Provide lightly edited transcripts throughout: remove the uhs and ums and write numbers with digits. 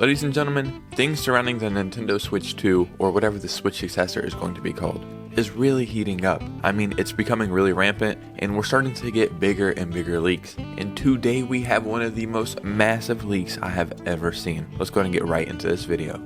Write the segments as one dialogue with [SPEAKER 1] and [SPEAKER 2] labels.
[SPEAKER 1] Ladies and gentlemen, things surrounding the Nintendo Switch 2, or whatever the Switch successor is going to be called, is really heating up. I mean, it's becoming really rampant, and we're starting to get bigger and bigger leaks. And today we have one of the most massive leaks I have ever seen. Let's go ahead and get right into this video.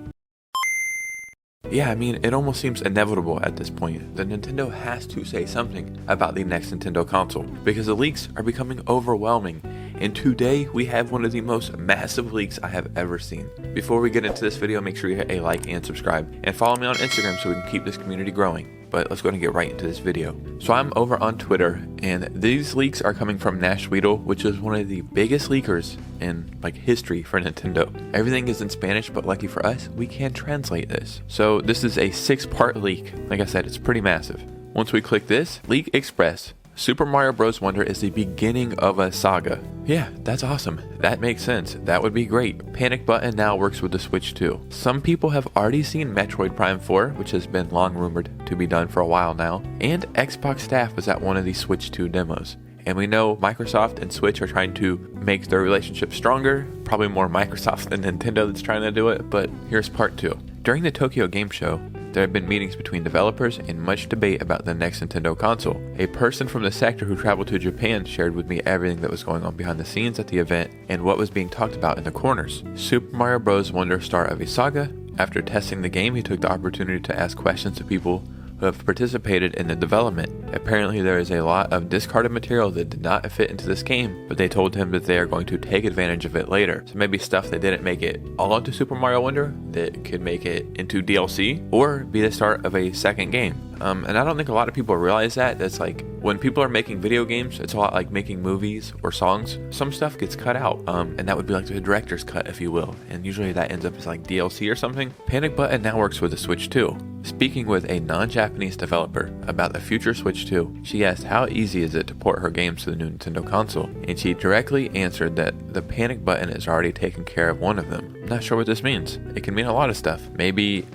[SPEAKER 1] Yeah, I mean, it almost seems inevitable at this point that Nintendo has to say something about the next Nintendo console, because the leaks are becoming overwhelming, and today we have one of the most massive leaks I have ever seen. Before we get into this video, make sure you hit a like and subscribe, and follow me on Instagram so we can keep this community growing. But let's go ahead and get right into this video. So I'm over on Twitter, and these leaks are coming from Nash Weedle, which is one of the biggest leakers in history for Nintendo. Everything is in Spanish, but lucky for us, we can translate this. So this is a 6-part leak. Like I said, it's pretty massive. Once we click this, Leak Express. Super Mario Bros. Wonder is the beginning of a saga. Yeah, that's awesome. That makes sense. That would be great. Panic button now works with the Switch 2. Some people have already seen Metroid Prime 4, which has been long rumored to be done for a while now, and Xbox staff was at one of the Switch 2 demos. And we know Microsoft and Switch are trying to make their relationship stronger. Probably more Microsoft than Nintendo that's trying to do it, but here's part 2. During the Tokyo Game Show, there have been meetings between developers and much debate about the next Nintendo console. A person from the sector who traveled to Japan shared with me everything that was going on behind the scenes at the event and what was being talked about in the corners. Super Mario Bros. Wonder start of a saga. After testing the game, he took the opportunity to ask questions to people who have participated in the development. Apparently there is a lot of discarded material that did not fit into this game, but they told him that they are going to take advantage of it later. So maybe stuff that didn't make it all into Super Mario Wonder that could make it into DLC or be the start of a second game. And I don't think a lot of people realize that. That's like when people are making video games, it's a lot like making movies or songs. Some stuff gets cut out, and that would be like the director's cut, if you will. And usually that ends up as like DLC or something. Panic button now works with the Switch 2. Speaking with a non-Japanese developer about the future Switch 2, she asked how easy is it to port her games to the new Nintendo console, and she directly answered that the panic button is already taking care of one of them. I'm not sure what this means. It can mean a lot of stuff. Maybe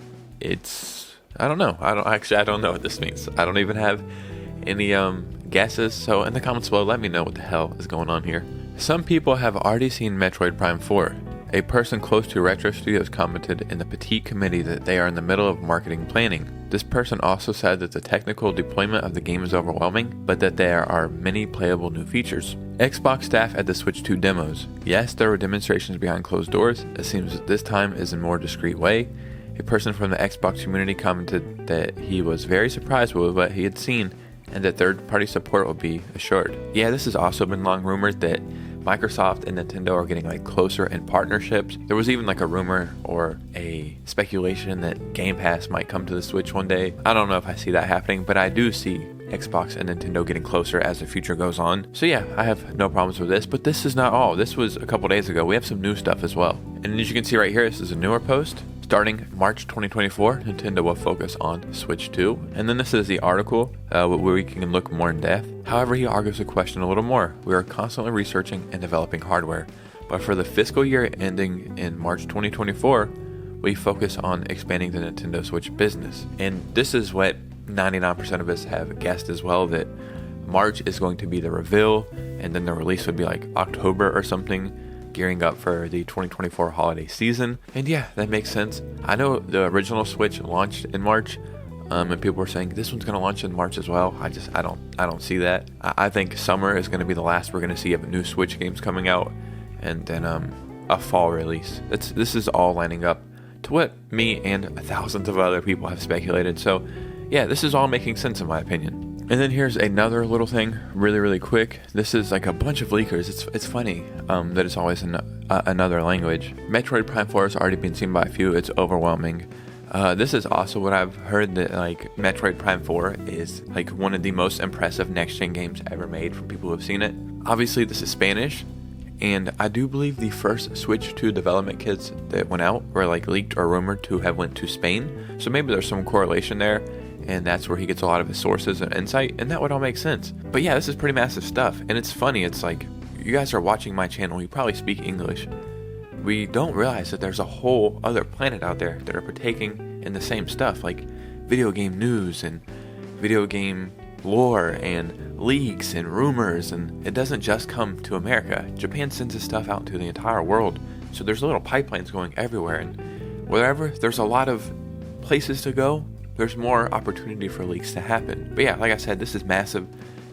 [SPEAKER 1] it's... I don't know. I don't know what this means. I don't even have any guesses, so in the comments below, let me know what the hell is going on here. Some people have already seen Metroid Prime 4. A person close to Retro Studios commented in the Petite Committee that they are in the middle of marketing planning. This person also said that the technical deployment of the game is overwhelming, but that there are many playable new features. Xbox staff at the Switch 2 demos. Yes, there were demonstrations behind closed doors. It seems that this time is in a more discreet way. A person from the Xbox community commented that he was very surprised with what he had seen and that third-party support will be assured. Yeah, this has also been long rumored that Microsoft and Nintendo are getting closer in partnerships. There was even a rumor or a speculation that Game Pass might come to the Switch one day. I don't know if I see that happening, but I do see Xbox and Nintendo getting closer as the future goes on. So yeah, I have no problems with this, but this is not all. This was a couple days ago. We have some new stuff as well. And as you can see right here, this is a newer post. Starting March 2024, Nintendo will focus on Switch 2. And then this is the article where we can look more in depth. However, he argues the question a little more. We are constantly researching and developing hardware, but for the fiscal year ending in March 2024, we focus on expanding the Nintendo Switch business. And this is what 99% of us have guessed as well, that March is going to be the reveal, and then the release would be October or something, gearing up for the 2024 holiday season. And yeah, that makes sense. I know the original Switch launched in March, and people were saying this one's going to launch in March as well. I don't see that. I think summer is going to be the last we're going to see of new Switch games coming out, and then a fall release. This is all lining up to what me and thousands of other people have speculated. So yeah, this is all making sense in my opinion. And then here's another little thing, really quick. This is a bunch of leakers. It's funny that it's always in another language. Metroid Prime 4 has already been seen by a few. It's overwhelming. This is also what I've heard, that Metroid Prime 4 is one of the most impressive next-gen games ever made from people who have seen it. Obviously, this is Spanish, and I do believe the first Switch 2 development kits that went out were leaked or rumored to have went to Spain. So maybe there's some correlation there, and that's where he gets a lot of his sources and insight, and that would all make sense. But yeah, this is pretty massive stuff, and it's funny. It's you guys are watching my channel, you probably speak English. We don't realize that there's a whole other planet out there that are partaking in the same stuff, like video game news and video game lore and leaks and rumors, and it doesn't just come to America. Japan sends this stuff out to the entire world, So there's little pipelines going everywhere, and wherever there's a lot of places to go, there's more opportunity for leaks to happen. But yeah, like I said, this is massive.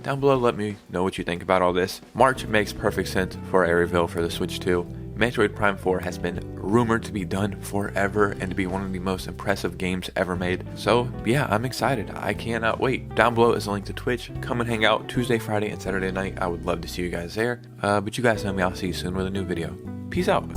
[SPEAKER 1] Down below, let me know what you think about all this. March makes perfect sense for a reveal for the Switch 2. Metroid Prime 4 has been rumored to be done forever and to be one of the most impressive games ever made. So yeah, I'm excited. I cannot wait. Down below is a link to Twitch. Come and hang out Tuesday, Friday, and Saturday night. I would love to see you guys there. But you guys know me. I'll see you soon with a new video. Peace out.